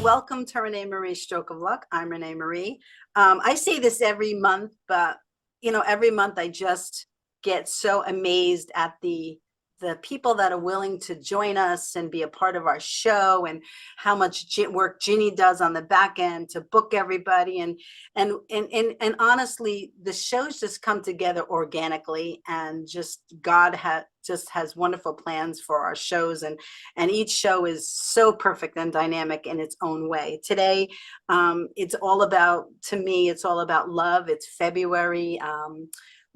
Welcome to RenéMarie Stroke of Luck. I'm RenéMarie. I say this every month, but every month I just get so amazed at the people that are willing to join us and be a part of our show, and how much work Ginny does on the back end to book everybody. And honestly, the shows just come together organically, and just God has wonderful plans for our shows, and each show is so perfect and dynamic in its own way. Today, it's all about, to me, it's all about love. It's February.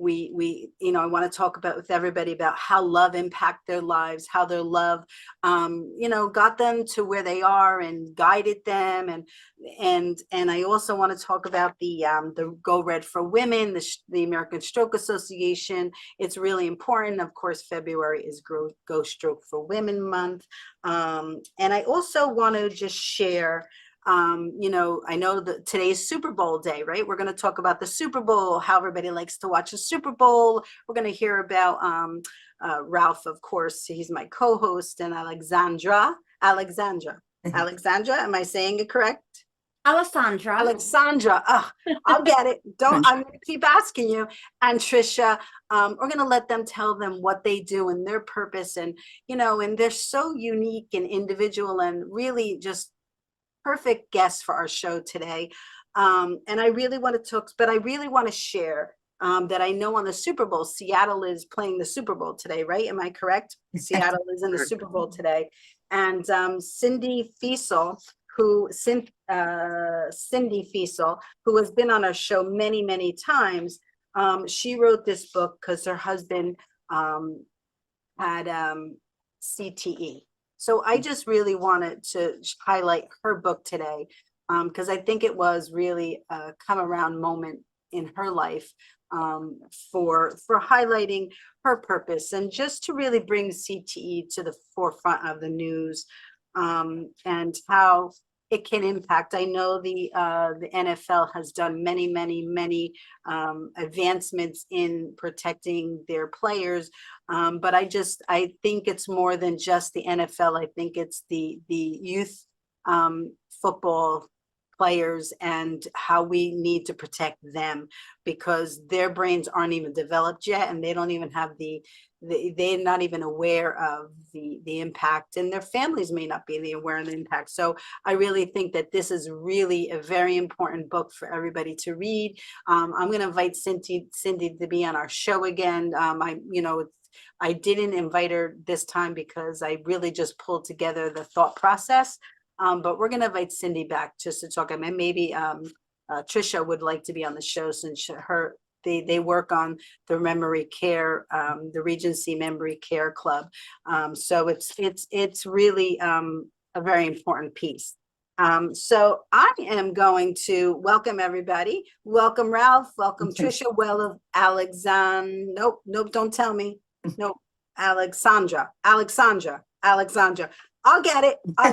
I want to talk about with everybody about how love impacted their lives, how their love, got them to where they are and guided them. And I also want to talk about the Go Red for Women, the American Stroke Association. It's really important. Of course, February is Go Stroke for Women Month. And I also want to just share, I know that today's Super Bowl day, right? We're going to talk about the Super Bowl, how everybody likes to watch the Super Bowl. We're going to hear about Ralph, of course, he's my co-host, and Alexandra, am I saying it correct? Alexandra. Oh, I'll get it. I'm going to keep asking you. And Trisha, we're going to let them tell them what they do and their purpose. And, and they're so unique and individual and really just perfect guests for our show today. And I really want to share that I know on the Super Bowl, Seattle is playing the Super Bowl today, right? Am I correct? Seattle is in the Super Bowl today. And Cindy Fiesel, Cindy Fiesel, who has been on our show many, many times, she wrote this book because her husband had CTE. So I just really wanted to highlight her book today because I think it was really a come around moment in her life for highlighting her purpose and just to really bring CTE to the forefront of the news and how it can impact. I know the NFL has done many, many, many advancements in protecting their players, but I think it's more than just the NFL. I think it's the youth football players and how we need to protect them because their brains aren't even developed yet, and they don't even have they're not even aware of the impact, and their families may not be aware of the impact. So I really think that this is really a very important book for everybody to read. I'm going to invite Cindy to be on our show again. I didn't invite her this time because I really just pulled together the thought process. But we're going to invite Cindy back just to talk. I mean, maybe Trisha would like to be on the show since they work on the memory care, the Regency Memory Care Club. So it's really a very important piece. So I am going to welcome everybody. Welcome Ralph. Welcome Trisha. Well, Alexandra. Nope. Don't tell me. Nope. Alexandra. I'll get it. I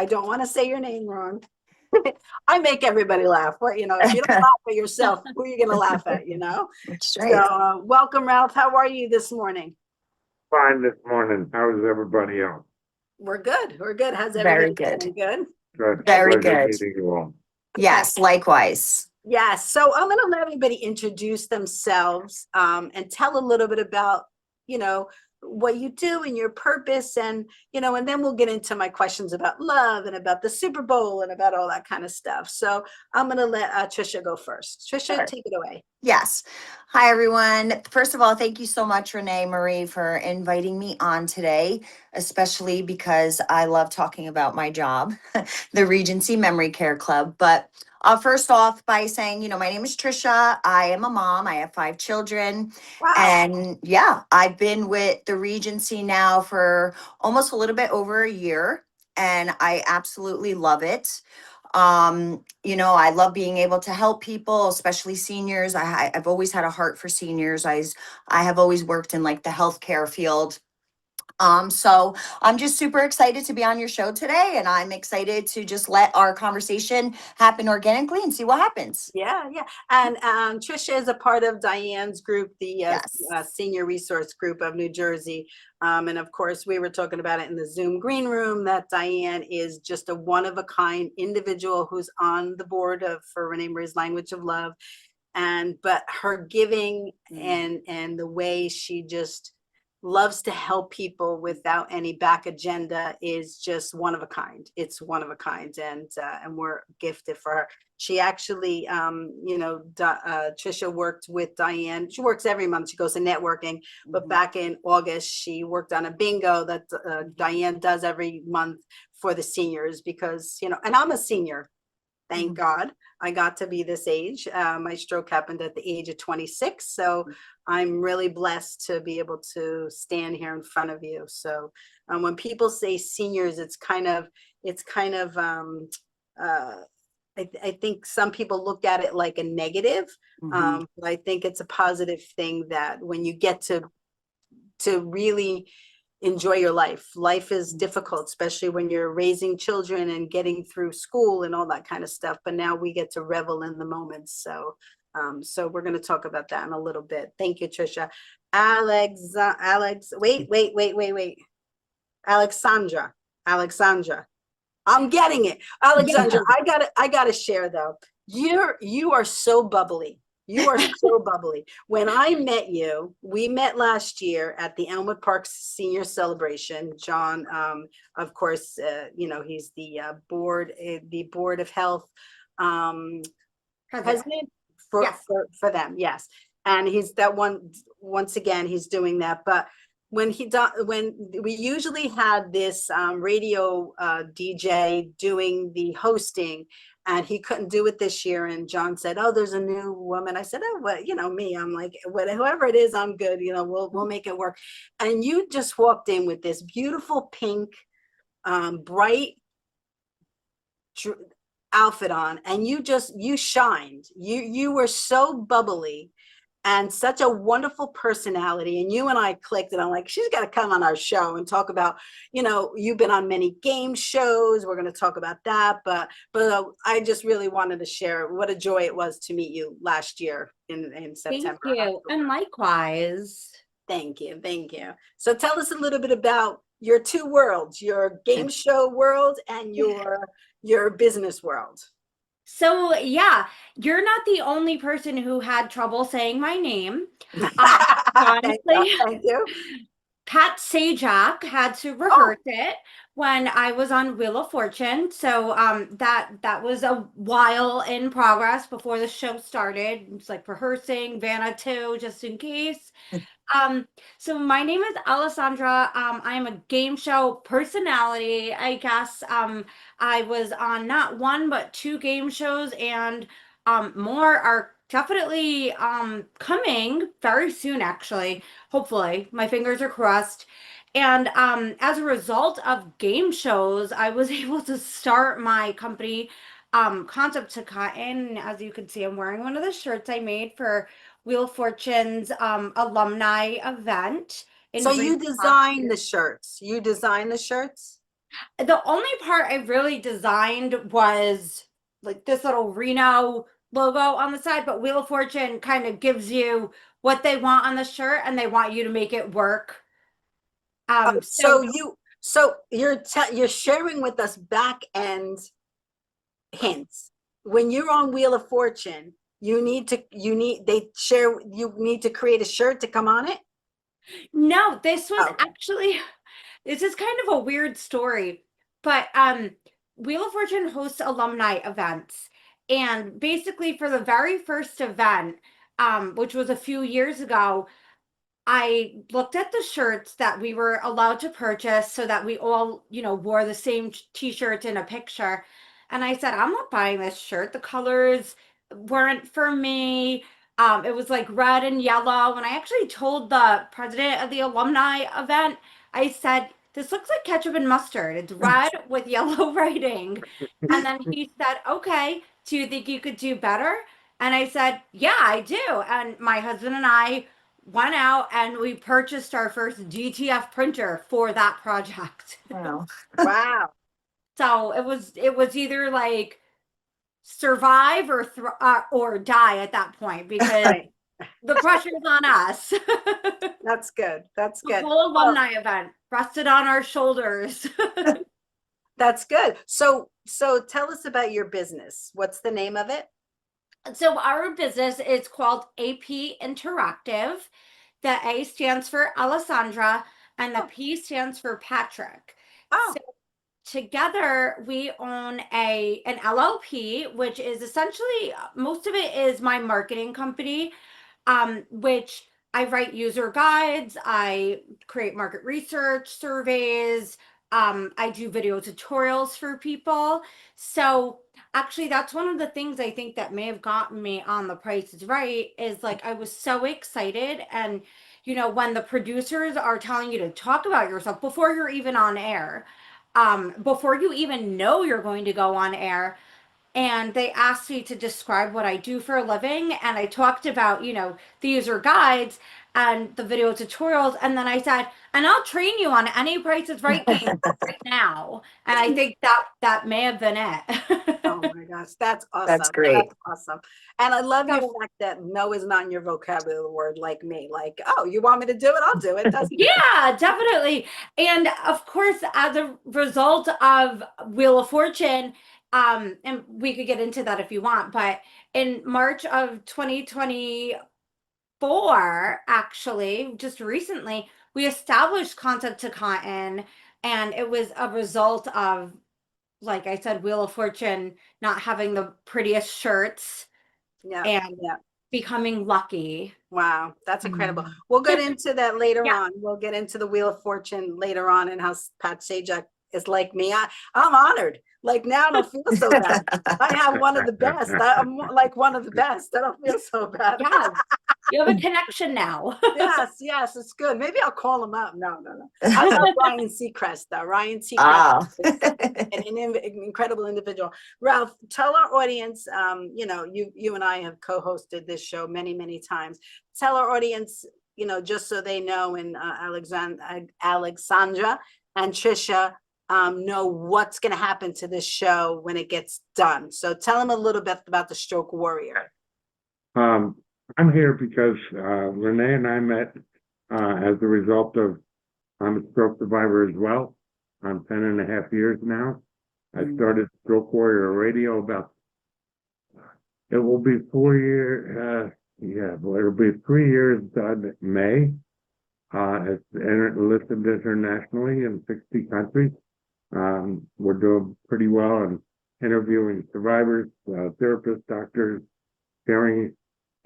don't want to say your name wrong. I make everybody laugh. If you don't laugh at yourself, who are you going to laugh at, So welcome, Ralph. How are you this morning? Fine this morning. How is everybody else? We're good. How's everybody doing? Good? Good. Very Pleasure good. meeting you all. Yes, likewise. Yes. So I'm going to let everybody introduce themselves and tell a little bit about, what you do and your purpose, and and then we'll get into my questions about love and about the Super Bowl and about all that kind of stuff. So I'm going to let Trisha go first. Trisha, sure. Take it away. Yes. Hi, everyone. First of all, thank you so much, RenéMarie, for inviting me on today, especially because I love talking about my job, the Regency Memory Care Club. But first off by saying, my name is Trisha. I am a mom. I have 5 children. Wow. And yeah, I've been with the Regency now for almost a little bit over a year, and I absolutely love it. I love being able to help people, especially seniors. I've always had a heart for seniors. I have always worked in like the healthcare field. So I'm just super excited to be on your show today, and I'm excited to just let our conversation happen organically and see what happens. Yeah. And Trisha is a part of Diane's group, the Yes. Senior Resource Group of New Jersey. And of course, we were talking about it in the Zoom green room that Diane is just a one-of-a-kind individual who's on the board for RenéMarie's Language of Love. But her giving and the way she just loves to help people without any back agenda is just one of a kind. It's one of a kind, and we're gifted for her. She actually, Trisha worked with Diane. She works every month. She goes to networking, but back in August, she worked on a bingo that Diane does every month for the seniors because, and I'm a senior. Thank God I got to be this age. My stroke happened at the age of 26. So I'm really blessed to be able to stand here in front of you. So when people say seniors, it's kind of, I think some people look at it like a negative. But I think it's a positive thing that when you get to really enjoy your life. Life is difficult, especially when you're raising children and getting through school and all that kind of stuff. But now we get to revel in the moments. So, so we're going to talk about that in a little bit. Thank you, Trisha. Wait. Alexandra. I'm getting it. Alexandra, I gotta share though. You are so bubbly. You are so bubbly. When I met you, we met last year at the Elmwood Park Senior Celebration. John, of course, he's the board of health president for them. Yes, and he's that one. Once again, he's doing that. But when we usually had this radio DJ doing the hosting. And he couldn't do it this year. And John said, "Oh, there's a new woman." I said, "Oh, well, me." I'm like, "Whoever it is, I'm good. We'll make it work." And you just walked in with this beautiful pink, bright outfit on, and you shined. You were so bubbly. And such a wonderful personality. And you and I clicked, and I'm like, she's got to come on our show and talk about, you've been on many game shows. We're going to talk about that. But I just really wanted to share what a joy it was to meet you last year in September. Thank you. And likewise. Thank you. Thank you. So tell us a little bit about your two worlds, your game show world and your business world. So yeah, you're not the only person who had trouble saying my name. Honestly, thank you. Pat Sajak had to rehearse it when I was on Wheel of Fortune. So that was a while in progress before the show started. It's like rehearsing Vanna too, just in case. So my name is Alessandra. I am a game show personality, I guess. I was on not one, but two game shows, and more are definitely coming very soon, actually. Hopefully, my fingers are crossed. And as a result of game shows, I was able to start my company, Concept to Cotton. As you can see, I'm wearing one of the shirts I made for Wheel of Fortune's alumni event. So you design the shirts. You design the shirts? The only part I really designed was like this little Reno logo on the side, but Wheel of Fortune kind of gives you what they want on the shirt, and they want you to make it work. So you're sharing with us back end hints. When you're on Wheel of Fortune, you need to create a shirt to come on it? No, this was actually, this is kind of a weird story, but Wheel of Fortune hosts alumni events. And basically for the very first event, which was a few years ago, I looked at the shirts that we were allowed to purchase so that we all, wore the same t-shirt in a picture. And I said, I'm not buying this shirt. The colors weren't for me. It was like red and yellow. And I actually told the president of the alumni event, I said, this looks like ketchup and mustard. It's red with yellow writing. And then he said, okay, do you think you could do better? And I said, yeah, I do. And my husband and I went out and we purchased our first DTF printer for that project. Wow. Wow. So it was either like survive or die at that point, because the pressure's on us. That's good. That's good. The whole alumni event rested on our shoulders. That's good. So tell us about your business. What's the name of it? So our business is called AP Interactive. The A stands for Alessandra and the P stands for Patrick. Oh. So together we own an LLP, which is essentially, most of it is my marketing company, which I write user guides, I create market research surveys, I do video tutorials for people. So actually, that's one of the things I think that may have gotten me on The Price is Right, is like I was so excited. And, when the producers are telling you to talk about yourself before you're even on air, before you even know you're going to go on air, and they asked me to describe what I do for a living. And I talked about, the user guides and the video tutorials. And then I said, and I'll train you on any Price is Right game right now. And I think that may have been Oh it. my gosh, that's That's awesome. great. That's awesome. And I love your So, fact that no is not in your vocabulary word like me. Like, oh, you want me to do it? I'll do it. That's yeah, definitely. And of course, as a result of Wheel of Fortune, and we could get into that if you want, but in March of 2024, actually, just recently, we established Concept to Cotton, and it was a result of, like I said, Wheel of Fortune not having the prettiest shirts yeah, and yeah. becoming lucky. Wow, that's incredible. Mm. We'll get into that later Yeah. on. We'll get into the Wheel of Fortune later on and how Pat Sajak is like me. I'm honored. Like now I don't feel so bad. I have one of the best. I'm like one of the best. I don't feel so bad. Yeah, you have a connection now. Yes, yes, it's good. Maybe I'll call him up. No. I love Ryan Seacrest though. Ryan Seacrest Ah. is an incredible individual. Ralph, tell our audience, you and I have co-hosted this show many, many times. Tell our audience, just so they know, and Alexandra and Trisha know what's going to happen to this show when it gets done. So tell them a little bit about the Stroke Warrior. I'm here because Renee and I met as a result of I'm a stroke survivor as well. I'm 10.5 years now. I started Stroke Warrior Radio it will be 4 years, it'll be 3 years in May. It's listed internationally in 60 countries. We're doing pretty well in interviewing survivors, therapists, doctors, sharing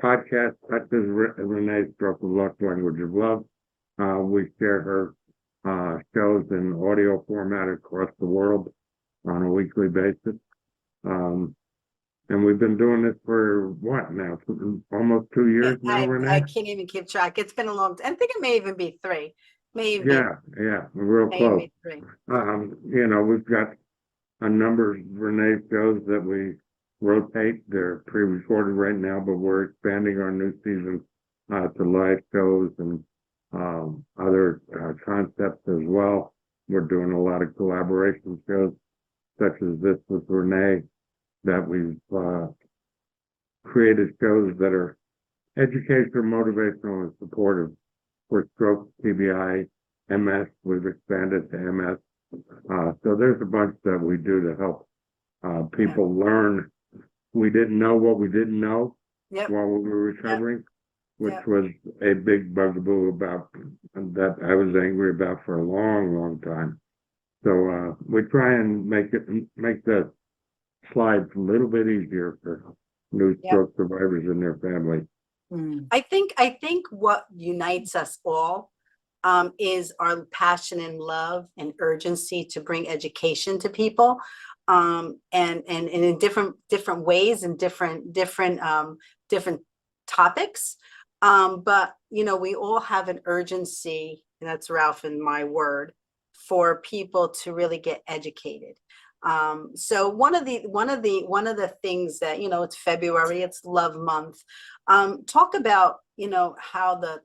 podcasts such as Renee's Stroke of Luck, Language of Love. We share her shows in audio format across the world on a weekly basis. And we've been doing this for what now? Almost 2 years now, Renee? I can't even keep track. It's been a long time. I think it may even be 3. Maybe. Yeah, real close. Maybe 3. We've got a number of Renee shows that we rotate. They're pre-recorded right now, but we're expanding our new season to live shows and other concepts as well. We're doing a lot of collaboration shows, such as this with Renee, that we've created shows that are educational, motivational, and supportive for stroke, TBI, MS. We've expanded to MS. So there's a bunch that we do to help people learn. We didn't know what we didn't know while we were recovering, which was a big bugaboo about that I was angry about for a long, long time. So we try and make the slides a little bit easier for new stroke survivors and their families. I think what unites us all is our passion and love and urgency to bring education to people, and in different ways and different topics. But we all have an urgency, and that's Ralph and my word, for people to really get educated. So one of the things that, it's February, it's Love Month. Talk about, how the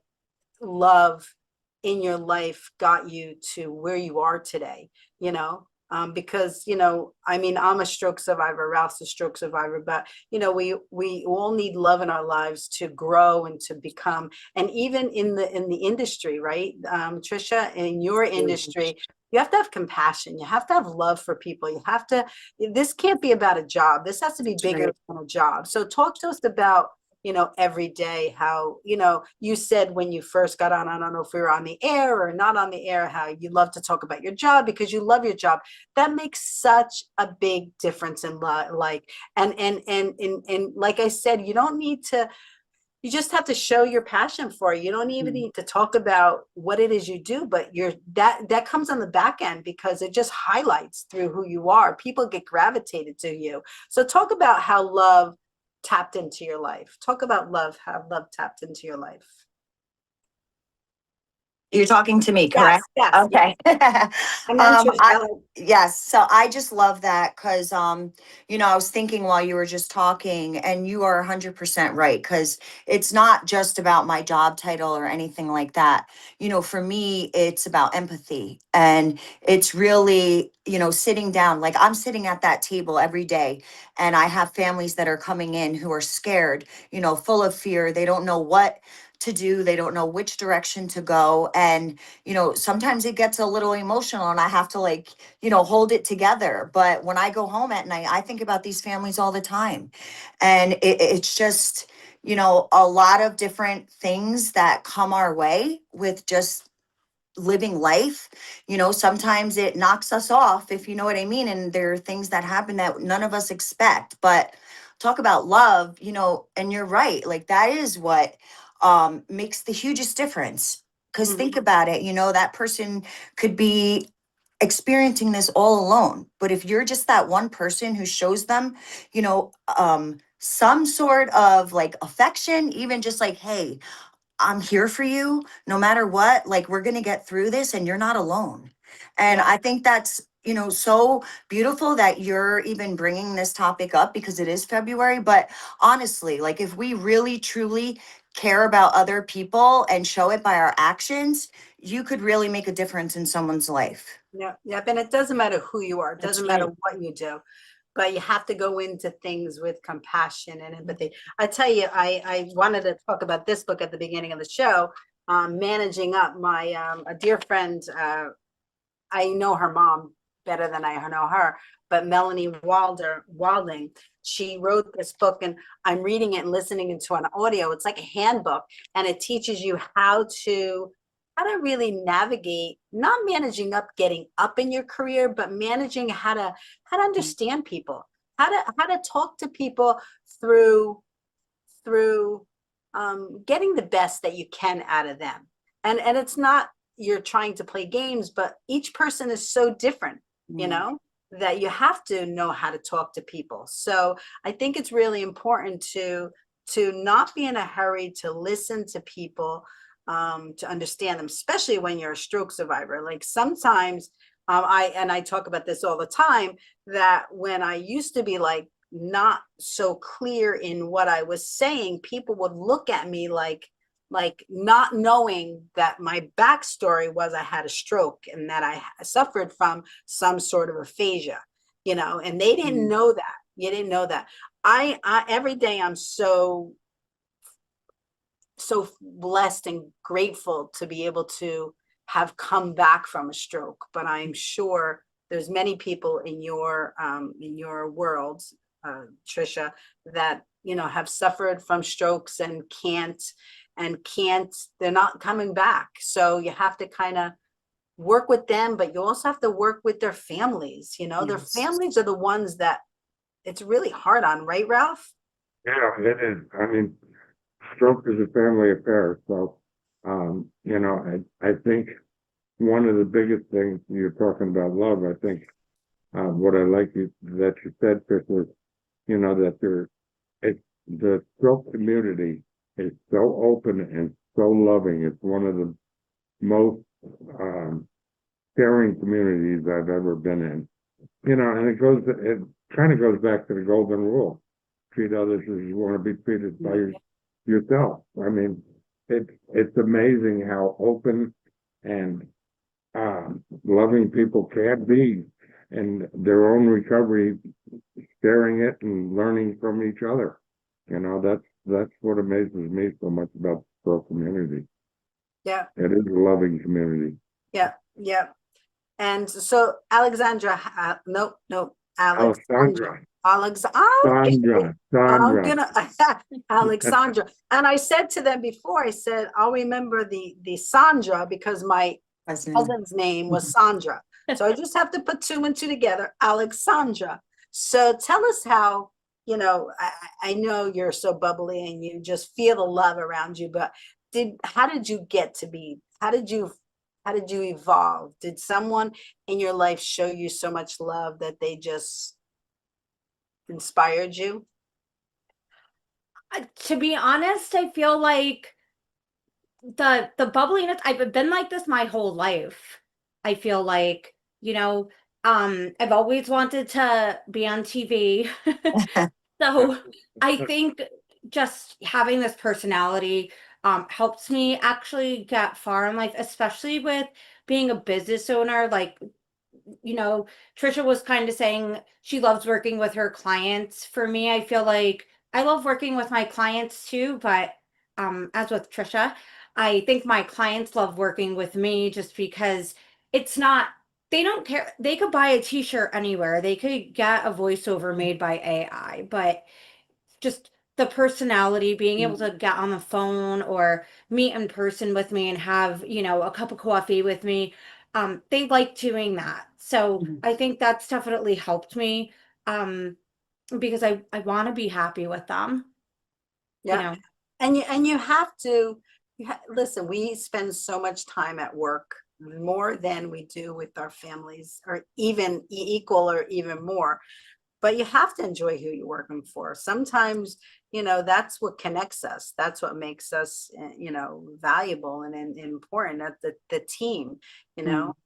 love in your life got you to where you are today, because, I'm a stroke survivor, Ralph's a stroke survivor, but, we all need love in our lives to grow and to become, and even in the industry, right? Trisha, in your industry, you have to have compassion. You have to have love for people. This can't be about a job. This has to be bigger than a job. So talk to us about, every day, how, you said when you first got on, I don't know if we were on the air or not on the air, how you love to talk about your job because you love your job. That makes such a big difference in and like I said, you don't need to you just have to show your passion for it. You don't even need to talk about what it is you do, but that comes on the back end because it just highlights through who you are. People get gravitated to you. So talk about how love tapped into your life. Talk about love, how love tapped into your life. You're talking to me, correct? Yes, Okay. And then Trisha, Yes. So I just love that because, you know, I was thinking while you were just talking, and you are 100% right, because it's not just about my job title or anything like that. You know, for me, it's about empathy, and it's really, you know, sitting down, like I'm sitting at that table every day, and I have families that are coming in who are scared, you know, full of fear. They don't know what to do. They don't know which direction to go. And, you know, sometimes it gets a little emotional and I have to, like, you know, hold it together. But when I go home at night, I think about these families all the time. And it's just, you know, a lot of different things that come our way with just living life. You know, sometimes it knocks us off, if you know what I mean. And there are things that happen that none of us expect. But talk about love, you know, and you're right. Like that is what makes the hugest difference. Because think about it, you know, that person could be experiencing this all alone. But if you're just that one person who shows them, you know, some sort of like affection, even just like, hey, I'm here for you no matter what. Like, we're going to get through this and you're not alone. And I think that's, you know, so beautiful that you're even bringing this topic up because it is February. But honestly, like, if we really truly care about other people and show it by our actions, you could really make a difference in someone's life. Yep. And it doesn't matter who you are. It That's doesn't right. matter what you do, but you have to go into things with compassion and empathy. I tell you, I wanted to talk about this book at the beginning of the show, Managing Up. A dear friend, I know her mom better than I know her, but Melanie Walding, she wrote this book and I'm reading it and listening to an audio. It's like a handbook and it teaches you how to really navigate, not managing up, getting up in your career, but managing how to understand people, how to talk to people through getting the best that you can out of them. And it's not you're trying to play games, but each person is so different, you know, that you have to know how to talk to people. So I think it's really important to not be in a hurry to listen to people, to understand them, especially when you're a stroke survivor. Like sometimes I talk about this all the time, that when I used to be like not so clear in what I was saying, people would look at me like not knowing that my backstory was I had a stroke and that I suffered from some sort of aphasia, you know, and they didn't know that. You didn't know that. I every day I'm so blessed and grateful to be able to have come back from a stroke. But I'm sure there's many people in your world, Trisha, that, you know, have suffered from strokes and can't, they're not coming back. So you have to kind of work with them, but you also have to work with their families. You know, their families are the ones that it's really hard on, right, Ralph? Yeah, it is. I mean, stroke is a family affair. So, you know, I think one of the biggest things you're talking about love, I think, what I like that you said, Chris, was, you know, that the stroke community is so open and so loving. It's one of the most caring communities I've ever been in. You know, and it kind of goes back to the golden rule: treat others as you want to be treated by yourself. I mean, it's amazing how open and loving people can be in their own recovery, sharing it and learning from each other. You know, that's what amazes me so much about the stroke community. Yeah. It is a loving community. Yeah. Yeah. And so Alexandra, Alessandra. Alexandra. Sandra. Alexandra. And I said to them before, I said, I'll remember the Sandra because my cousin's name was Sandra. So I just have to put two and two together, Alexandra. So tell us how, you know, I know you're so bubbly and you just feel the love around you, but how did you get to be, how did you evolve? Did someone in your life show you so much love that they just inspired you? To be honest, I feel like the bubbliness, I've been like this my whole life. I feel like, you know, I've always wanted to be on TV. So I think just having this personality helps me actually get far in life, especially with being a business owner. Like, you know, Trisha was kind of saying she loves working with her clients. For me, I feel like I love working with my clients too, but as with Trisha, I think my clients love working with me just because it's not, they don't care. They could buy a t-shirt anywhere. They could get a voiceover made by AI, but just the personality, being able to get on the phone or meet in person with me and have, you know, a cup of coffee with me. They like doing that. So I think that's definitely helped me because I want to be happy with them, you Yeah. know. And you have to, listen, we spend so much time at work, more than we do with our families, or even equal or even more. But you have to enjoy who you're working for. Sometimes, you know, that's what connects us. That's what makes us, you know, valuable and important. That's the team, you know.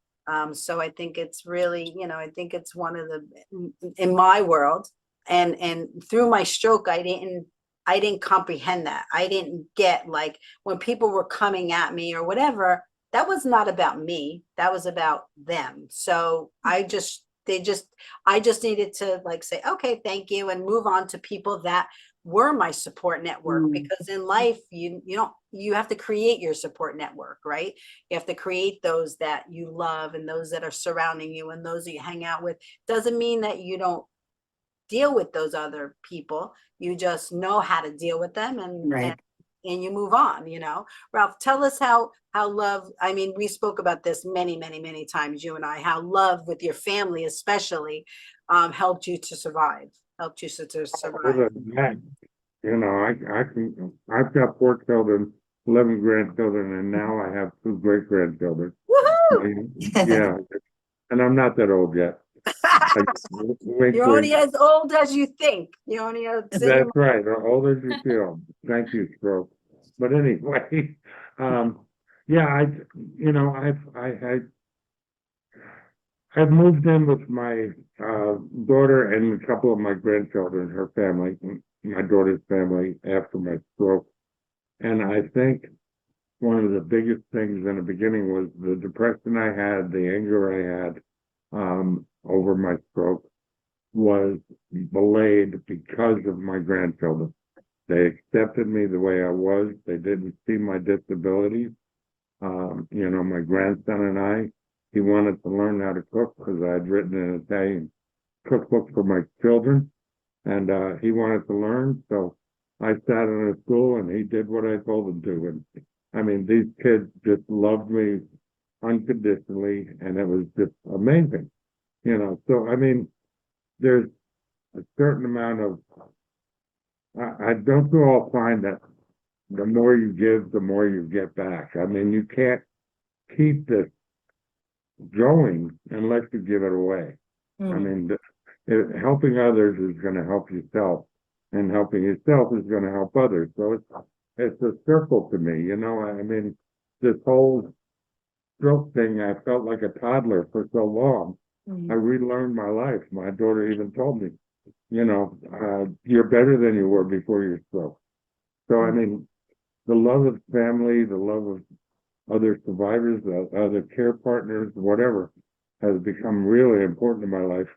So I think it's really, you know, I think it's one of the, in my world, and through my stroke, I didn't comprehend that. I didn't get, like, when people were coming at me or whatever, that was not about me. That was about them. So I just needed to, like, say, okay, thank you, and move on to people that were my support network. Because in life, you have to create your support network, right? You have to create those that you love and those that are surrounding you and those that you hang out with. Doesn't mean that you don't deal with those other people. You just know how to deal with them, and you move on, you know. Ralph, tell us how love, I mean, we spoke about this many times, you and I, how love with your family especially helped you to survive, helped you to survive. Other than that, you know, I've got 4 children, 11 grandchildren, and now I have 2 great grandchildren. Woohoo! Yeah, and I'm not that old yet. Like, wink, You're only wink. as old as you think. You're only That's right, or old as you feel. Thank you, Stroke. But anyway, yeah, you know, I've moved in with my daughter and a couple of my grandchildren, her family, my daughter's family, after my stroke. And I think one of the biggest things in the beginning was the depression I had, the anger I had over my stroke was belayed because of my grandchildren. They accepted me the way I was. They didn't see my disabilities. You know, my grandson and I, he wanted to learn how to cook because I had written an Italian cookbook for my children, and he wanted to learn. So I sat in a school and he did what I told him to. And I mean, these kids just loved me unconditionally, and it was just amazing, you know. So, I mean, there's a certain amount of, I don't you all find that the more you give, the more you get back? I mean, you can't keep this going unless you give it away. I mean, helping others is going to help yourself, and helping yourself is going to help others. So it's a circle to me, you know. I mean, this whole stroke thing, I felt like a toddler for so long. I relearned my life. My daughter even told me, you know, you're better than you were before your stroke. So, I mean, the love of family, the love of other survivors, other care partners, whatever, has become really important in my life.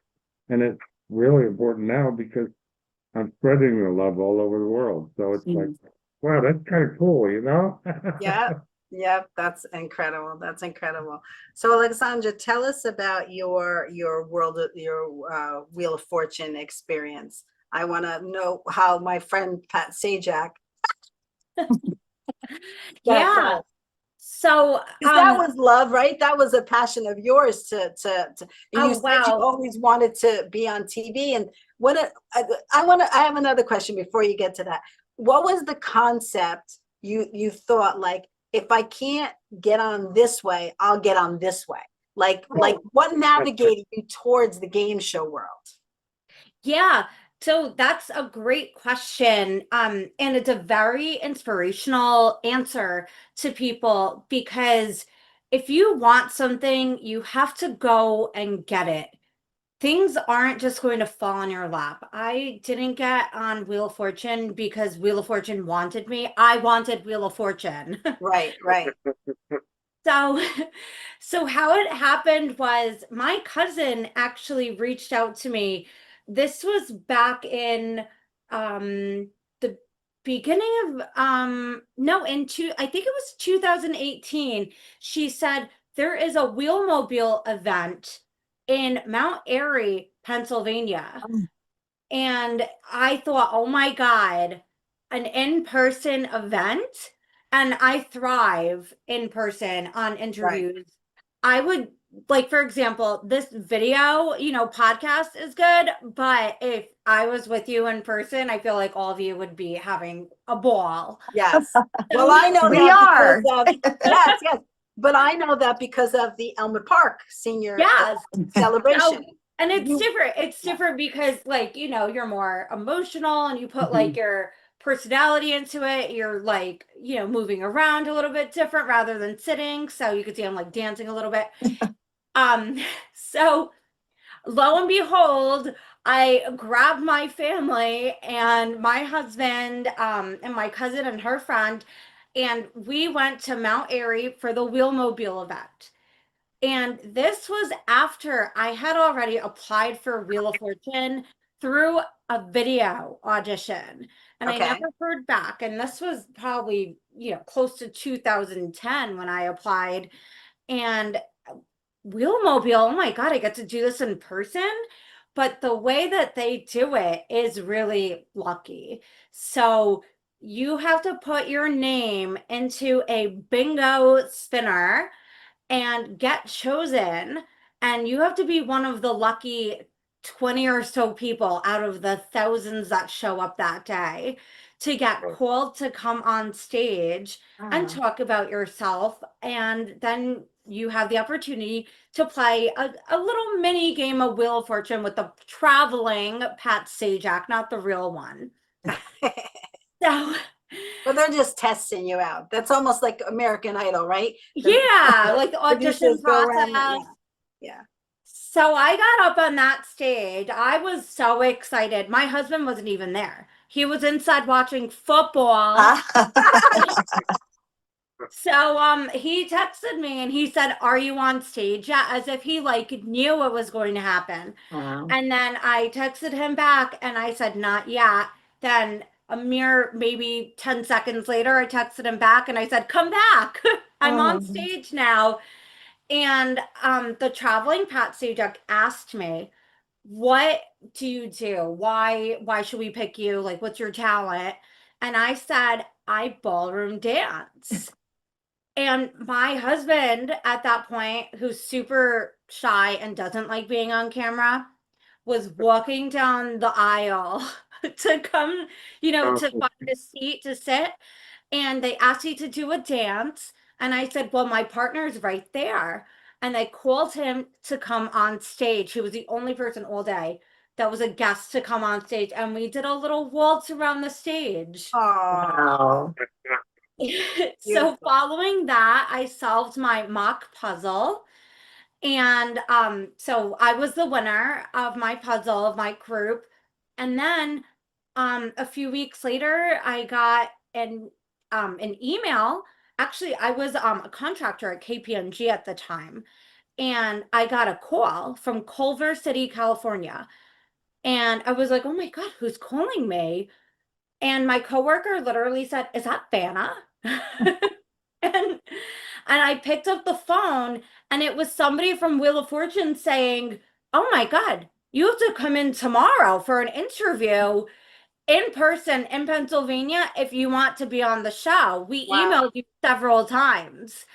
And it's really important now because I'm spreading the love all over the world. So it's like, wow, that's kind of cool, you know? Yeah, that's incredible. That's incredible. So, Alexandra, tell us about your world, your Wheel of Fortune experience. I want to know how my friend Pat Sajak. Yeah. So, 'Cause that was love, right? That was a passion of yours and Oh, you said you wow. always wanted to be on TV. And I have another question before you get to that. What was the concept you thought, like, if I can't get on this way, I'll get on this way? Like what navigated you towards the game show world? Yeah, so that's a great question. And it's a very inspirational answer to people, because if you want something, you have to go and get it. Things aren't just going to fall in your lap. I didn't get on Wheel of Fortune because Wheel of Fortune wanted me. I wanted Wheel of Fortune. Right, right. So, so how it happened was my cousin actually reached out to me. This was back in the beginning of no, I think it was 2018. She said there is a wheelmobile event in Mount Airy, Pennsylvania. And I thought, oh my God, an in-person event. And I thrive in person on Right. interviews. I would, like, for example, this video, podcast is good, but if I was with you in person, I feel like all of you would be having a ball. Yes. Well, I know We that are. because of, yes, yes. But I know that because of the Elmwood Park senior Yes. celebration. So, and it's You- different. It's Yeah. different because, like, you're more emotional and you put Mm-hmm. like your personality into it. You're like, moving around a little bit different rather than sitting. So you could see I'm like dancing a little bit. Um, so lo and behold, I grabbed my family and my husband, and my cousin and her friend, and we went to Mount Airy for the Wheelmobile event. And this was after I had already applied for Wheel of Fortune through a video audition. And I Okay. never heard back. And this was probably, close to 2010 when I applied. And Wheelmobile, oh my God, I get to do this in person. But the way that they do it is really lucky. So you have to put your name into a bingo spinner and get chosen, and you have to be one of the lucky 20 or so people out of the thousands that show up that day to get called to come on stage and talk about yourself. And then you have the opportunity to play a little mini game of Wheel of Fortune with the traveling Pat Sajak, not the real one. So But they're just testing you out. That's almost like American Idol, right? yeah, like the audition Producers go around, process. yeah. So I got up on that stage. I was so excited. My husband wasn't even there. He was inside watching football. So he texted me and he said, "Are you on stage?" Yeah, as if he like knew what was going to happen. Wow. And then I texted him back and I said, "Not yet." Then a mere maybe 10 seconds later, I texted him back and I said, "Come back. I'm on stage now." And the traveling Pat Sajak asked me, "What do you do? Why should we pick you? Like, what's your talent?" And I said, "I ballroom dance." And my husband at that point, who's super shy and doesn't like being on camera, was walking down the aisle to come, to find a seat to sit. And they asked me to do a dance. And I said, "Well, my partner's right there." And they called him to come on stage. He was the only person all day that was a guest to come on stage. And we did a little waltz around the stage. Oh, Wow. So beautiful. following that, I solved my mock puzzle. And so I was the winner of my puzzle of my group. And then a few weeks later, I got an email. Actually, I was a contractor at KPMG at the time, and I got a call from Culver City, California. And I was like, "Oh my God, who's calling me?" And my coworker literally said, "Is that Vanna?" and I picked up the phone and it was somebody from Wheel of Fortune saying, "Oh my God, you have to come in tomorrow for an interview in person in Pennsylvania if you want to be on the show. We Wow. emailed you several times."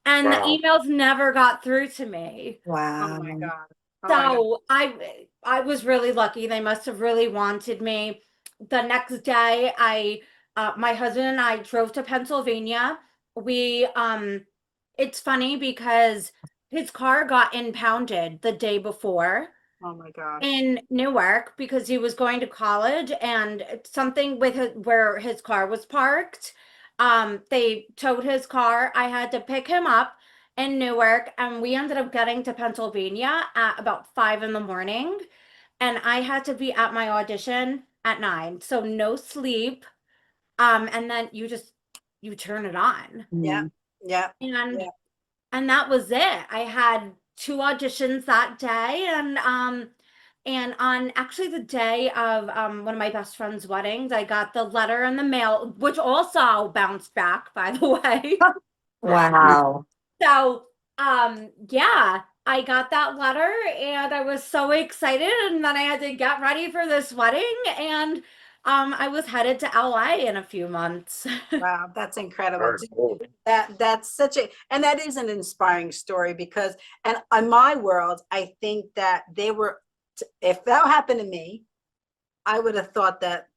and the Wow. emails never got through to me. Oh Wow. my God. Oh my God. So I was really lucky. They must have really wanted me. The next day, my husband and I drove to Pennsylvania. We it's funny because his car got impounded the day before Oh my gosh. in Newark because he was going to college, and something with where his car was parked. They towed his car. I had to pick him up in Newark, and we ended up getting to Pennsylvania at about 5 in the morning. And I had to be at my audition at 9. So no sleep. And then you turn it on. Yeah. Mm. Yeah. And Yeah. and that was it. I had 2 auditions that day, and on actually the day of one of my best friend's weddings, I got the letter in the mail, which also bounced back, by the way. Wow. So, yeah, I got that letter and I was so excited, and then I had to get ready for this wedding, and I was headed to LA in a few months. Wow, that's incredible. Very cool. That's such a, and that is an inspiring story because, and in my world, I think that they were, if that happened to me, I would have thought that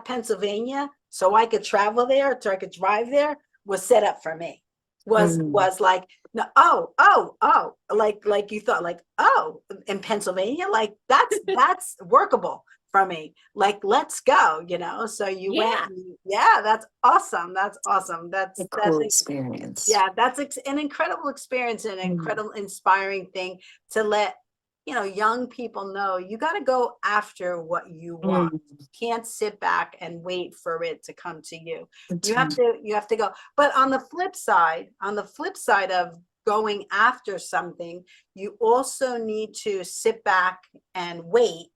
Pennsylvania, so I could travel there, so I could drive there, was set up for me. Was like, no, like you thought, like, oh, in Pennsylvania, like that's workable for me. Like, let's go, So you Yeah. went, yeah, that's awesome. That's awesome. A cool experience. Yeah, that's an incredible experience and an incredible inspiring thing to let young people know you got to go after what you want. You can't sit back and wait for it to come to you. You have to go. But on the flip side of going after something, you also need to sit back and wait,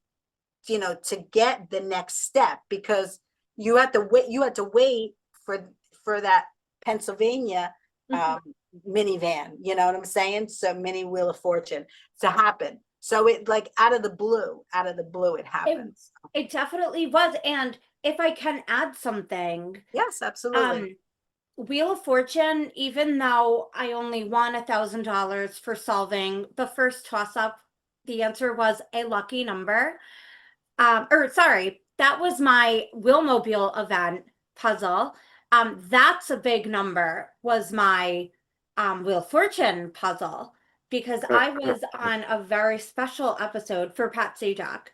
to get the next step, because you had to wait for that Pennsylvania minivan, you know what I'm saying? So mini Wheel of Fortune to happen. So it, like, out of the blue, it happens. It definitely was. And if I can add something, Yes, absolutely. Wheel of Fortune, even though I only won $1,000 for solving the first toss up, the answer was a lucky number. Or sorry, that was my Wheelmobile event puzzle. That's a big number, was my Wheel of Fortune puzzle, because I was on a very special episode for Pat Sajak.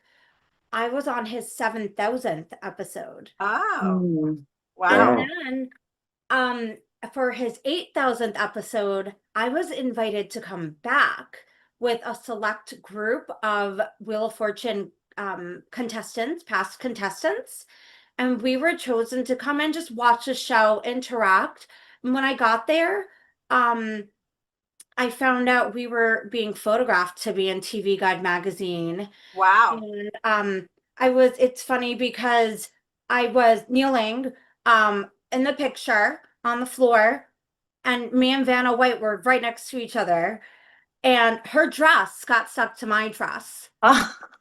I was on his 7,000th episode. Oh, And wow. then for his 8,000th episode, I was invited to come back with a select group of Wheel of Fortune contestants, past contestants, and we were chosen to come and just watch the show, interact. And when I got there, I found out we were being photographed to be in TV Guide magazine. Wow. And it's funny because I was kneeling in the picture on the floor, and me and Vanna White were right next to each other, and her dress got stuck to my dress.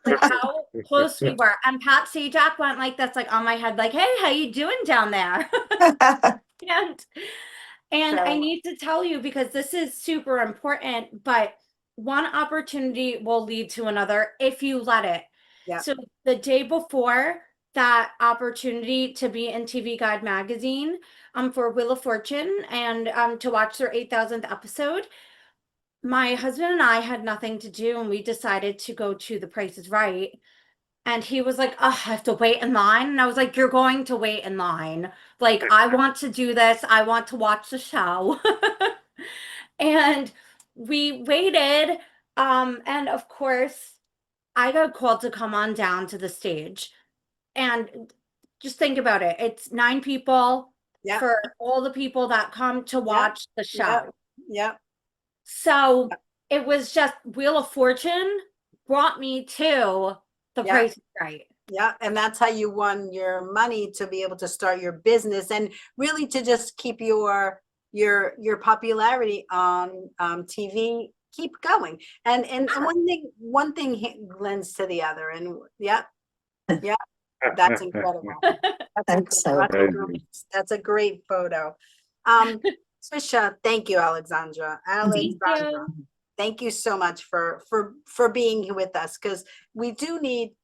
Like how close we were. And Pat Sajak went like this, like on my head, like, hey, how you doing down there? And I need to tell you, because this is super important, but one opportunity will lead to another if you let it. Yeah. So the day before that opportunity to be in TV Guide magazine for Wheel of Fortune and to watch their 8,000th episode, my husband and I had nothing to do, and we decided to go to The Price is Right. And he was like, oh, I have to wait in line. And I was like, you're going to wait in line. Like, I want to do this. I want to watch the show. And we waited. And of course, I got called to come on down to the stage. And just think about it. It's 9 people for all the people that come to watch the show. Yeah. So it was just Wheel of Fortune brought me to The Price is Right. Yeah, and that's how you won your money to be able to start your business, and really to just keep your popularity on TV keep going. And one thing lends to the other, and that's incredible. That's so That's a great photo. Trisha, thank you, Alexandra. Alexandra, thank you so much for being here with us, because we do need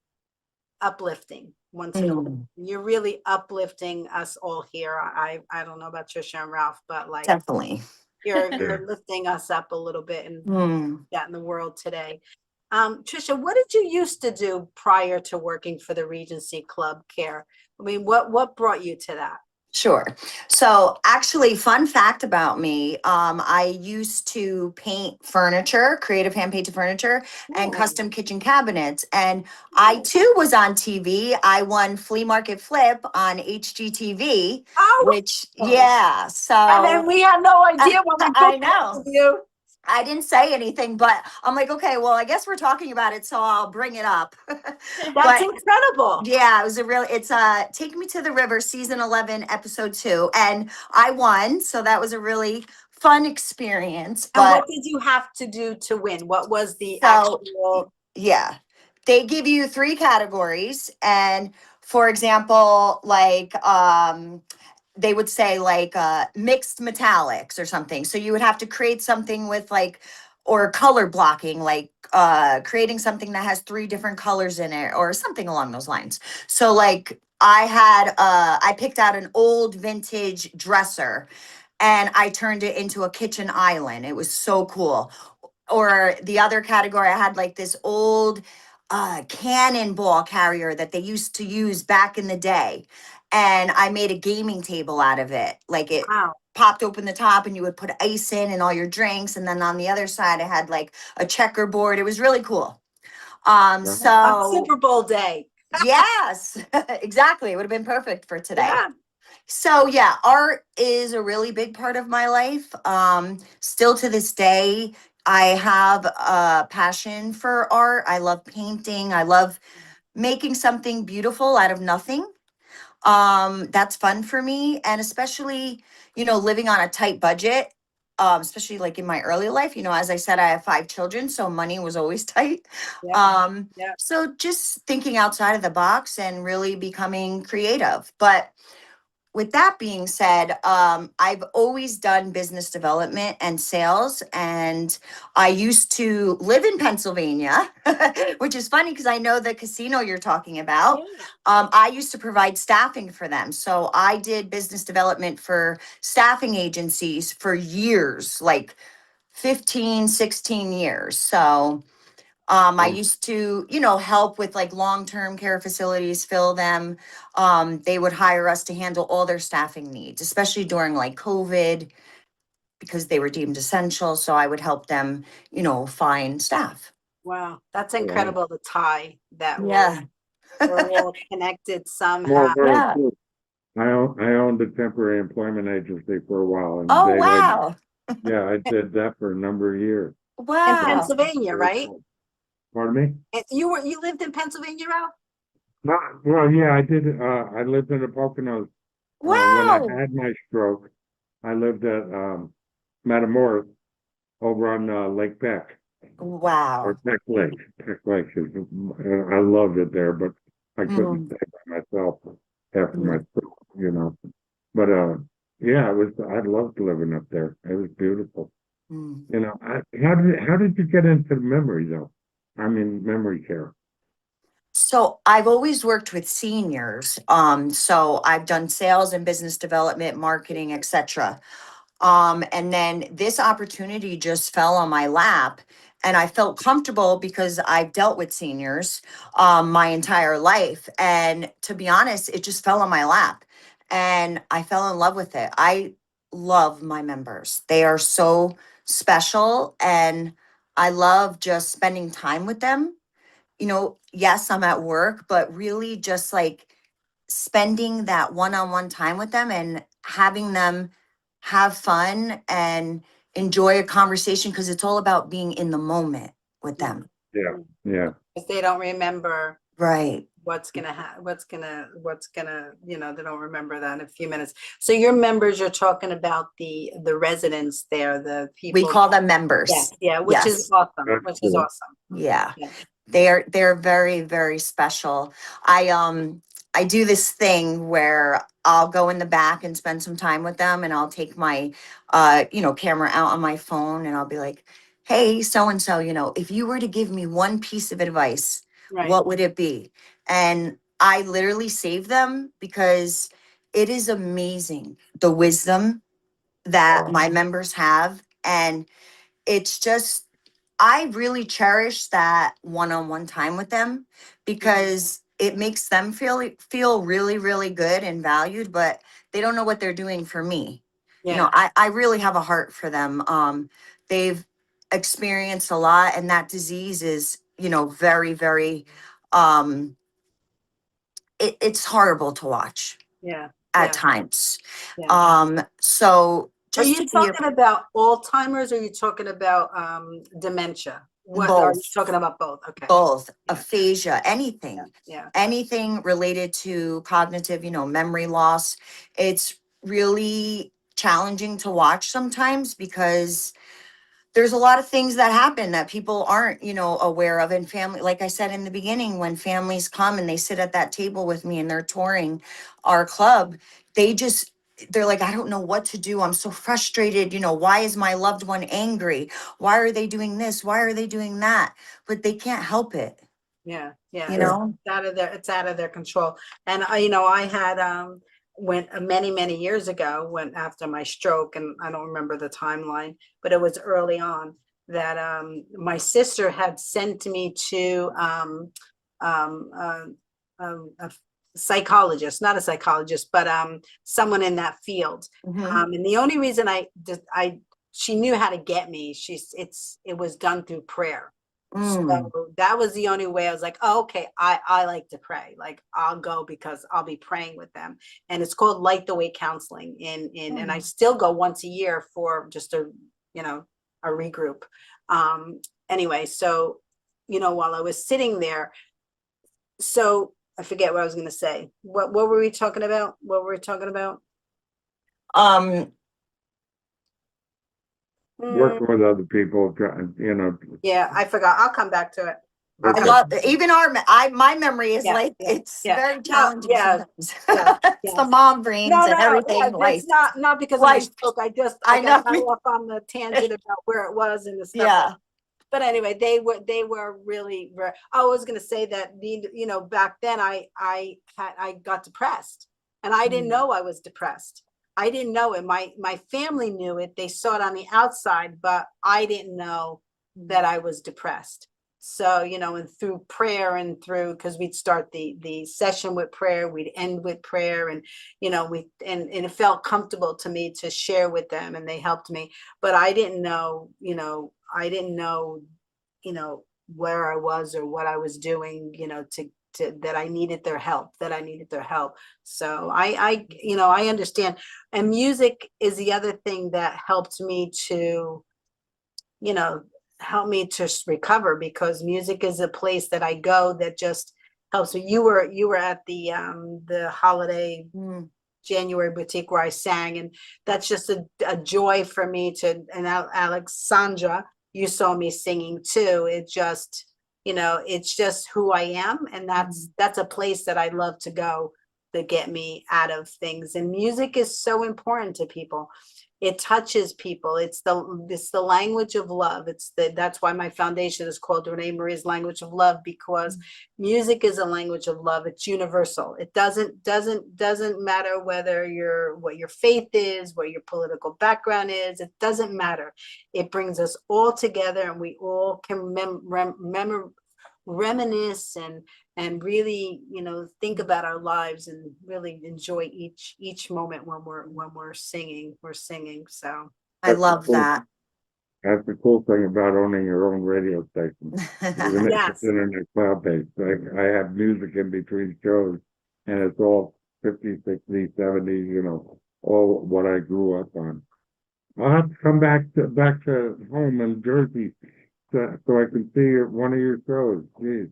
uplifting once in a while. You're really uplifting us all here. I don't know about Trisha and Ralph, but like Definitely. you're lifting us up a little bit and that in the world today. Trisha, what did you used to do prior to working for the Regency Club Care? I mean, what brought you to that? Sure. So actually, fun fact about me, I used to paint furniture, creative hand painted furniture and custom kitchen cabinets. And I too was on TV. I won Flea Market Flip on HGTV, which, yeah. So And then we had no idea what we I know. with you. I didn't say anything, but I'm like, okay, well, I guess we're talking about it, so I'll bring it up. That's incredible. Yeah, it was it's Take Me to the River, season 11, episode 2. And I won, so that was a really fun experience. And But what did you have to do to win? What was the So- actual? yeah, they give you 3 categories. And for example, like they would say like mixed metallics or something. So you would have to create something with like, or color blocking, like creating something that has 3 different colors in it or something along those lines. So like I picked out an old vintage dresser and I turned it into a kitchen island. It was so cool. Or the other category, I had like this old cannonball carrier that they used to use back in the day. And I made a gaming table out of it. Like it popped open the top and you would put ice in and all your drinks. And then on the other side, I had like a checkerboard. It was really cool. On So Super Bowl day. yes, exactly. It would have been perfect for today. Yeah. So yeah, art is a really big part of my life. Still to this day, I have a passion for art. I love painting. I love making something beautiful out of nothing. That's fun for me. And especially, living on a tight budget, especially like in my early life, as I said, I have 5 children, so money was always tight. Yeah. Yeah. So just thinking outside of the box and really becoming creative. But with that being said, I've always done business development and sales, and I used to live in Pennsylvania, which is funny because I know the casino you're talking about. I used to provide staffing for them. So I did business development for staffing agencies for years, like 15, 16 years. So I used to, help with like long-term care facilities, fill them. They would hire us to handle all their staffing needs, especially during like COVID, because they were deemed essential. So I would help them, find staff. Wow. That's incredible. The tie that Yeah. we're all connected somehow. Yeah. I owned a temporary employment agency for a while. And Oh, wow. Yeah, I did that for a number of years. In Wow. Pennsylvania, right? Pardon me? You lived in Pennsylvania, Ralph? Well, yeah, I did. I lived in the Poconos. When Wow. I had my stroke, I lived at Matamoros over on Lake Beck. Wow. Or Peck Lake. Peck Lake. I loved it there, but I couldn't stay by myself after my stroke, But yeah, I loved living up there. It was beautiful. How did you get into memory though? I mean, memory care. So I've always worked with seniors. So I've done sales and business development, marketing, etc. And then this opportunity just fell on my lap, and I felt comfortable because I've dealt with seniors my entire life. And to be honest, it just fell on my lap, and I fell in love with it. I love my members. They are so special, and I love just spending time with them. Yes, I'm at work, but really just like spending that one-on-one time with them and having them have fun and enjoy a conversation, because it's all about being in the moment with them. Yeah. If they don't remember Right. what's gonna, they don't remember that in a few minutes. So your members, you're talking about the residents there, the people. We call them members. Yeah, which is awesome, which is awesome. Yeah. Yeah. They're very, very special. I I do this thing where I'll go in the back and spend some time with them, and I'll take my, camera out on my phone, and I'll be like, hey, so-and-so, if you were to give me one piece of advice, Right. what would it be? And I literally save them because it is amazing the wisdom that my members have. And it's just, I really cherish that one-on-one time with them because it makes them feel really, really good and valued, but they don't know what they're doing for me. Yeah. I really have a heart for them. They've experienced a lot, and that disease is, very, very, it's horrible to watch Yeah. at Yeah. times. Yeah. So Are just you to be talking about Alzheimer's, or are you talking about dementia? What are you both. talking about? Both. Okay. Both, Yeah. aphasia, anything, Yeah. anything related to cognitive, memory loss. It's really challenging to watch sometimes because there's a lot of things that happen that people aren't, aware of. And family, like I said in the beginning, when families come and they sit at that table with me and they're touring our club, they're like, I don't know what to do. I'm so frustrated. Why is my loved one angry? Why are they doing this? Why are they doing that? But they can't help it, Yeah. Yeah. you know? It's out of their control. And I had went many years ago, when after my stroke, and I don't remember the timeline, but it was early on, that my sister had sent me to a psychologist, not a psychologist, but someone in that field. Mhm. And the only reason she knew how to get me. It was done through prayer. Mm. So that was the only way. I was like, oh, okay, I like to pray. Like, I'll go because I'll be praying with them. And it's called Light the Way Counseling and I still go once a year for just a regroup. Anyway, so, while I was sitting there, so I forget what I was going to say. What were we talking about? What were we talking about? Um, Working with other people, Yeah, I forgot. I'll come back to it. I Okay. love even my memory is Yeah, like yeah, it's yeah. very No, challenging yeah, sometimes. yeah, It's yeah. the mom brains and No, everything. yeah, Life, it's not because of my life. stroke. I I know. got off on the tangent about where it was and the stuff. Yeah. But anyway, they were really. I was going to say that back then I got depressed, and I didn't know I was depressed. I didn't know it. My family knew it. They saw it on the outside, but I didn't know that I was depressed. So, and through prayer and because we'd start the session with prayer, we'd end with prayer, and and it felt comfortable to me to share with them, and they helped me. But I didn't know, where I was or what I was doing, that I needed their help. So I understand. And music is the other thing that helped me to, help me to recover, because music is a place that I go that just helps me. You were at the holiday January boutique where I sang, and that's just a joy for me and Alexandra, you saw me singing too. It's just who I am. And that's a place that I love to go to get me out of things. And music is so important to people. It touches people. It's the language of love. That's why my foundation is called RenéMarie's Language of Love, because music is a language of love. It's universal. It doesn't matter what your faith is, what your political background is. It doesn't matter. It brings us all together, and we all can reminisce and really think about our lives and really enjoy each moment when we're singing. So I love that. That's the cool thing about owning your own radio station. Even if it's yes, internet cloud-based. I have music in between shows, and it's all 50s, 60s, 70s, all what I grew up on. I'll have to come back to home in Jersey so I can see one of your shows. Jeez,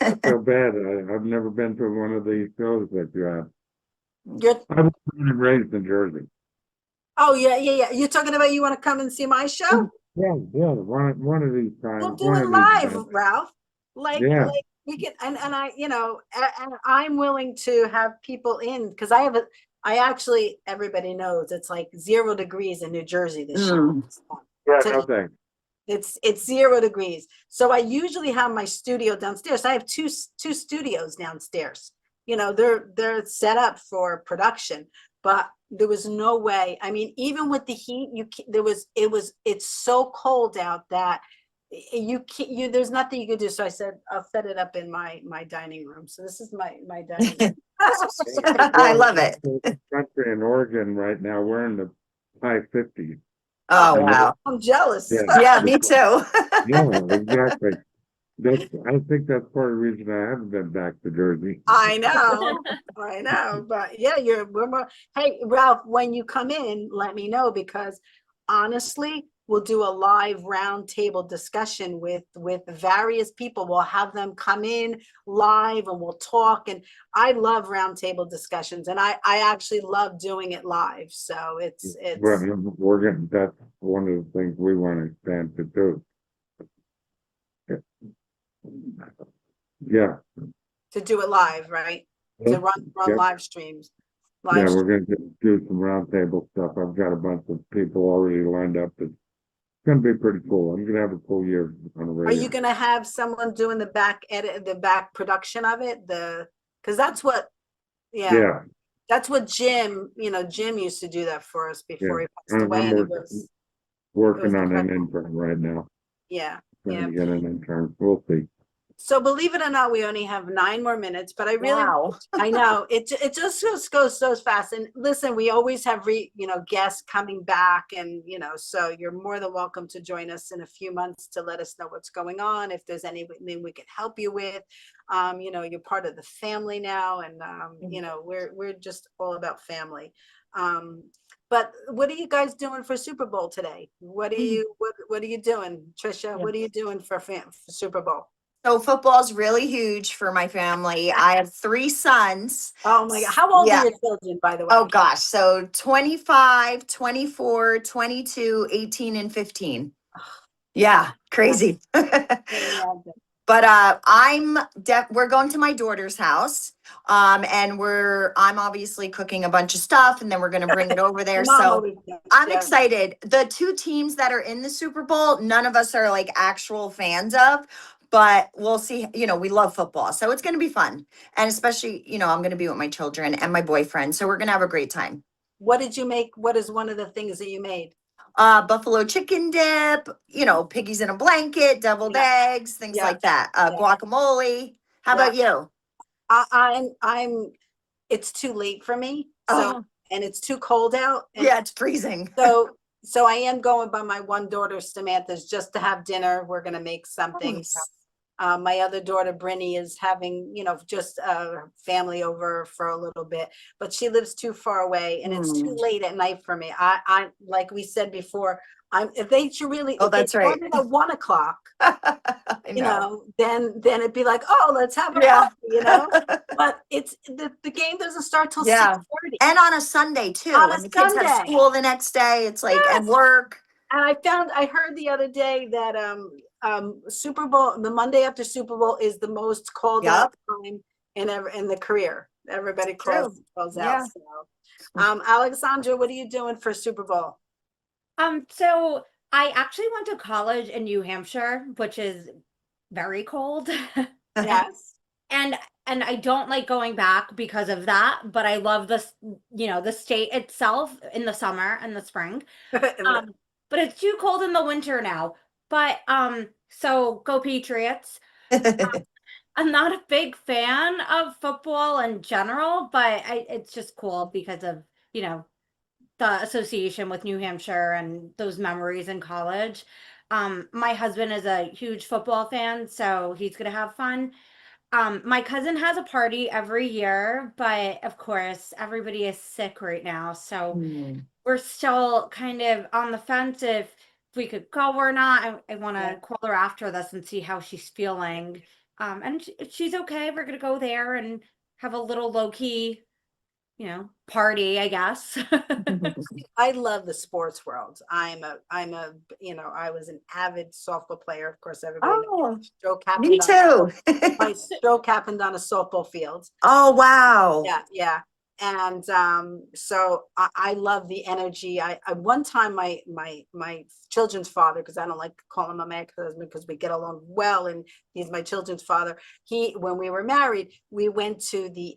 I feel bad. I've never been to one of these shows that you have. I was born and raised in Jersey. Oh yeah. You're talking about, you want to come and see my show? Yeah. One of these times. We'll do it live, Ralph. Like, Yeah. we can, and I, you know, and I'm willing to have people in, because I actually, everybody knows it's like 0 degrees in New Jersey this year. Mm. Yeah, So no thanks. it's 0 degrees. So I usually have my studio downstairs. I have two studios downstairs. You know, they're set up for production, but there was no way. I mean, even with the heat, it's so cold out that you can't, there's nothing you could do. So I said, I'll set it up in my dining room. So this is my dining room. I love it. Country in Oregon right now, we're in the high 50s. Oh, And wow. I'm jealous. Yeah. Yeah, me too. Yeah, exactly. I think that's part of the reason I haven't been back to Jersey. I know, but yeah, we're more. Hey, Ralph, when you come in, let me know, because honestly, we'll do a live round table discussion with various people. We'll have them come in live and we'll talk. And I love round table discussions, and I actually love doing it live. So it's We're getting, that's one of the things we want to expand to do. Yeah. to do it live, right? To run Yep. live streams. Yeah, Live we're gonna do some roundtable stuff. I've got a bunch of people already lined up. It's gonna be pretty cool. I'm gonna have a cool year on the Are radio. you gonna have someone doing the back edit, the back production of it? Because that's what, Yeah, that's what Jim used to do that for us before he passed away. I'm And it was, working on an incredible. intern right now. yeah. Trying to get an intern. We'll see. So believe it or not, we only have 9 more minutes, but I really, Wow. I know it just goes so fast. And listen, we always have guests coming back, and so you're more than welcome to join us in a few months to let us know what's going on. If there's anything we can help you with, you're part of the family now, and we're just all about family. But what are you guys doing for Super Bowl today? What are you doing, Trisha? What are you doing for Super Bowl? So football's really huge for my family. I have 3 sons. Oh my God. How old Yeah. are your children, by the way? Oh gosh. So 25, 24, 22, 18, and 15. Yeah, crazy. But we're going to my daughter's house. And I'm obviously cooking a bunch of stuff, and then we're gonna bring it over there. So I'm excited. The 2 teams that are in the Super Bowl, none of us are like actual fans of, but we'll see. We love football, so it's gonna be fun. And especially, I'm gonna be with my children and my boyfriend, so we're gonna have a great time. What did you make? What is one of the things that you made? Buffalo chicken dip, piggies in a blanket, deviled eggs, things like that. Guacamole. How about you? I'm it's too late for me. So and it's too cold out. And yeah, it's freezing. So I am going by my one daughter Samantha's just to have dinner. We're gonna make something. Nice. My other daughter Brittany is having, just family over for a little bit, but she lives too far away, and it's too late at night for me. I like we said before, if they should really, Oh, if that's they right. started at 1 o'clock, I know. then it'd be like, oh, let's have a Yeah. coffee, but it's the game doesn't start till 6:30. And on a Sunday too. On a and the kids have Sunday. school the next day. It's like, and work. And I heard the other day that Super Bowl, the Monday after Super Bowl, is the most called out time in the career. Everybody calls out. So, Alexandra, what are you doing for Super Bowl? So I actually went to college in New Hampshire, which is very cold. Yes. And I don't like going back because of that, but I love this, the state itself in the summer and the spring. But it's too cold in the winter now. But so go Patriots. I'm not a big fan of football in general, but it's just cool because of, the association with New Hampshire and those memories in college. My husband is a huge football fan, so he's gonna have fun. My cousin has a party every year, but of course everybody is sick right now, so we're still kind of on the fence if we could go or not. I want to call her after this and see how she's feeling. And she's okay. We're gonna go there and have a little low key, party, I guess. I love the sports world. I was an avid softball player. Of course, everybody knows Oh, stroke me happened too. my stroke happened on a softball field. Oh, wow. Yeah. And so I love the energy. I one time my children's father, because I don't like to call him my ex-husband because we get along well, and he's my children's father. When we were married, we went to the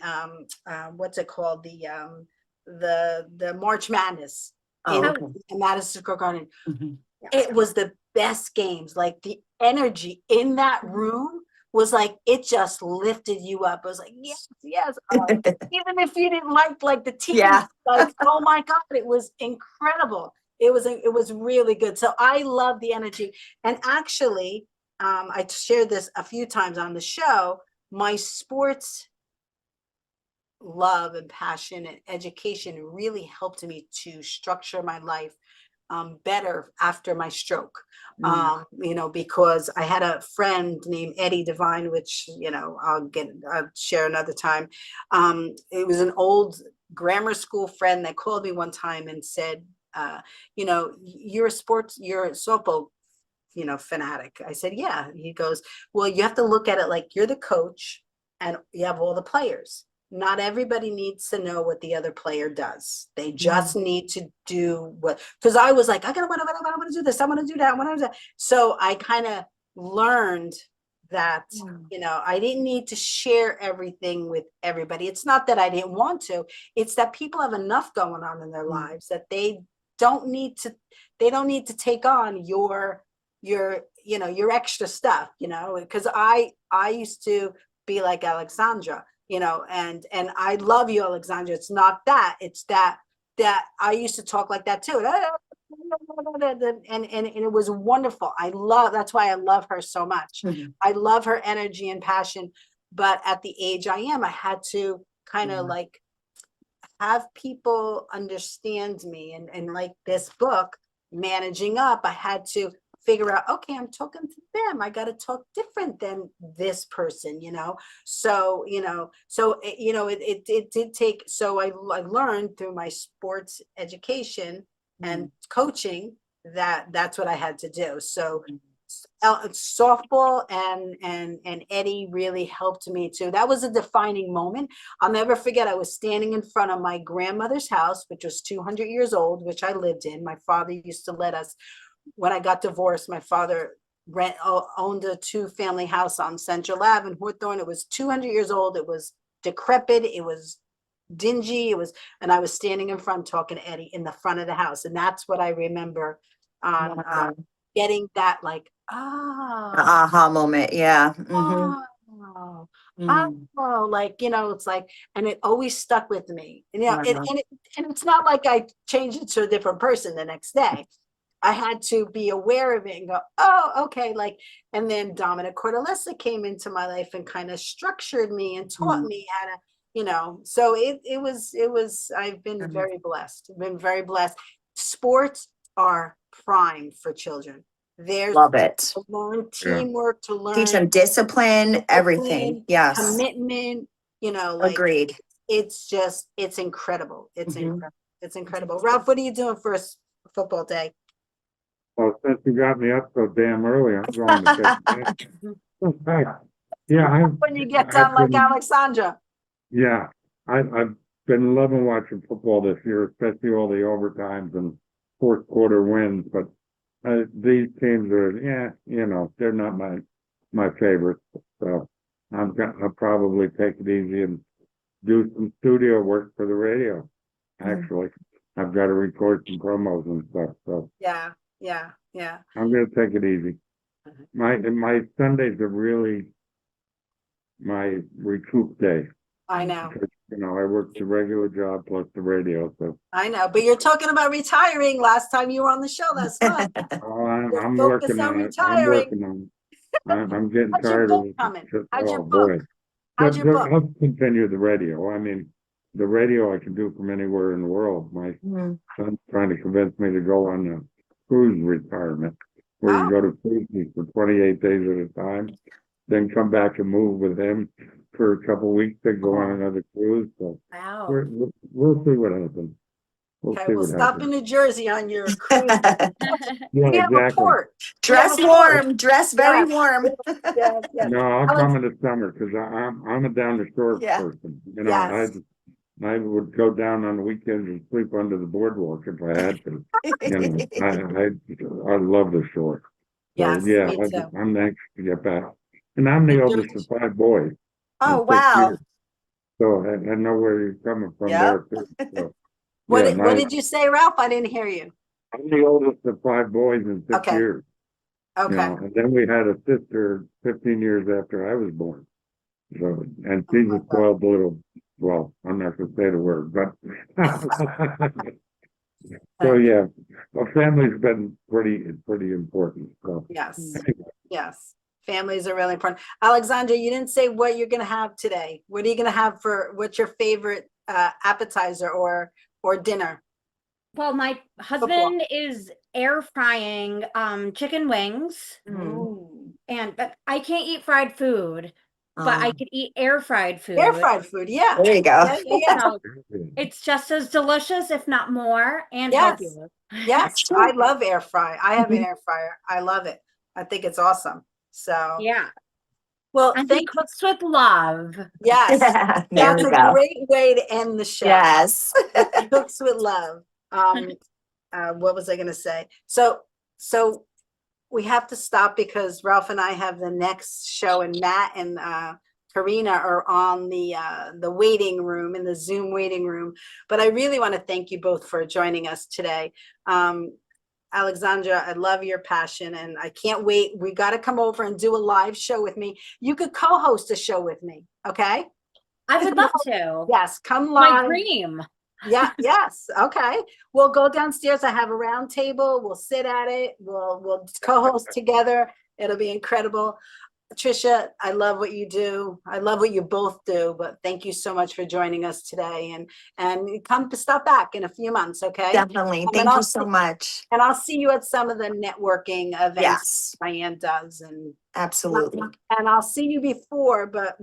what's it called, the March Madness Oh, in okay. Madison Square Garden. Mhm. It was the best games. Like the energy in that room was like, it just lifted you up. It was like, yes, yes. Even if you didn't like the team, Yeah. like, oh my God, it was incredible. It was really good. So I love the energy. And actually, I shared this a few times on the show, my sports love and passion and education really helped me to structure my life better after my stroke. Because I had a friend named Eddie Devine, which, I'll share another time. It was an old grammar school friend that called me one time and said, you're a softball, fanatic. I said, yeah. He goes, well, you have to look at it like you're the coach and you have all the players. Not everybody needs to know what the other player does. They just need to do because I was like, I want to do this. I want to do that. I want to do that. So I kind of learned that, I didn't need to share everything with everybody. It's not that I didn't want to. It's that people have enough going on in their lives that they don't need to take on your extra stuff, because I used to be like Alexandra, and I love you, Alexandra. It's not that, it's that I used to talk like that too. And it was wonderful. That's why I love her so much. I love her energy and passion. But at the age I am, I had to kind of like have people understand me. And like this book, Managing Up, I had to figure out, okay, I'm talking to them. I got to talk different than this person, So, it did take, so I learned through my sports education and coaching that's what I had to do. So softball and Eddie really helped me too. That was a defining moment. I'll never forget. I was standing in front of my grandmother's house, which was 200 years old, which I lived in. My father used to let us, when I got divorced, my father owned a 2-family house on Central Ave in Hawthorne. It was 200 years old. It was decrepit. It was dingy. And I was standing in front talking to Eddie in the front of the house. And that's what I remember on getting that, like, Aha moment. Yeah. like, it's like, and it always stuck with me. And, and it's not like I changed it to a different person the next day. I had to be aware of it and go, oh, okay. Like, and then Dominic Cordelessa came into my life and kind of structured me and taught me how to, so it was, I've been very blessed. I've been very blessed. Sports are prime for children. There's Love it. to learn teamwork, to learn. Teach them discipline, everything. Yes. Commitment, like. Agreed. It's incredible. It's incredible. It's incredible. Ralph, what are you doing for a football day? Well, since you got me up so damn early, I'm going to take Yeah, when you get done like Alexandra. Yeah, I've been loving watching football this year, especially all the overtimes and fourth quarter wins. But these teams are, they're not my favorites. So I'll probably take it easy and do some studio work for the radio. Actually, I've got to record some promos and stuff. So yeah. I'm going to take it easy. My Sundays are really my recoup day. I know. Because, I work the regular job plus the radio. So I know, but you're talking about retiring. Last time you were on the show last month. I'm working on it. I'm working on it. I'm getting tired of it. How's your book? How's your book? I'll continue the radio. I mean, the radio I can do from anywhere in the world. My son's trying to convince me to go on a cruise retirement, where you go to cruises for 28 days at a time, then come back and move with him for a couple of weeks to go on another cruise. So Wow. we'll see what happens. We'll Okay, see we'll what stop happens. in New Jersey on your cruise. Yeah, We have a exactly. port. Dress We have a port. warm, dress very Yes. warm. Yes, yes. No, I'll Alex- come in the summer because I'm a down the shore Yeah. person. You know, Yes. I would go down on the weekends and sleep under the boardwalk if I had to. You know, I love the shore. So, Yes, yeah, me too. I'm anxious to get back. And I'm the New oldest of 5 boys. Oh, in 6 wow. years. So I know where you're coming from Yep. there too. So, What, yeah, what did you say, Ralph? I didn't hear you. I'm the oldest of 5 boys in 6 Okay. years. You Okay. know, and then we had a sister 15 years after I was born. So, and she's my a God. spoiled little, well, I'm not gonna say the word, but. So, yeah, well, family's been pretty important, so. Yes, yes. Families are really important. Alexandra, you didn't say what you're gonna have today. What are you gonna have what's your favorite appetizer or dinner? Well, my husband is air frying chicken wings, and but I can't eat fried food, but I could eat air fried food. Air fried food, yeah. There you go. Yeah, yeah, yeah. So it's just as delicious, if not more, and Yes. healthier. Yes, I love air fry. I have an air fryer. I love it. I think it's awesome. So, Yeah, well, and he thank you. cooks with love. Yes, There that's we a go. great way to end the show. Yes. Cooks with love. What was I gonna say? So we have to stop because Ralph and I have the next show, and Matt and Karina are on the waiting room, in the Zoom waiting room. But I really want to thank you both for joining us today. Alexandra, I love your passion and I can't wait. We got to come over and do a live show with me. You could co-host a show with me, okay? I would love to. Yes, come My live. dream. Yeah, yes. Okay. We'll go downstairs. I have a round table. We'll sit at it. We'll co-host together. It'll be incredible. Trisha, I love what you do. I love what you both do, but thank you so much for joining us today, and come to stop back in a few months, okay? Definitely. And Thank I'll you so much. And I'll see you at some of the networking events Yes, Diane does, and absolutely. I'll see you before, but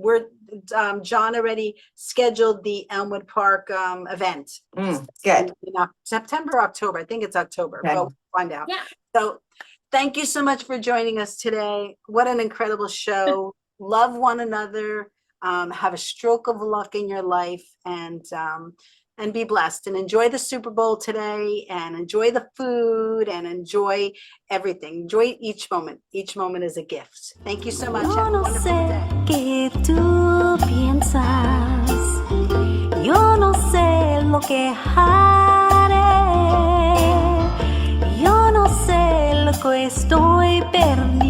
John already scheduled the Elmwood Park event. Good. In September, October. I think it's October, Okay. but we'll find out. Yeah. So thank you so much for joining us today. What an incredible show. Love one another. Have a stroke of luck in your life, and be blessed, and enjoy the Super Bowl today, and enjoy the food, and enjoy everything. Enjoy each moment. Each moment is a gift. Thank you so much. Yo Have a no wonderful sé day. qué tú piensas, yo no sé lo que haré, yo no sé lo que estoy perdiendo.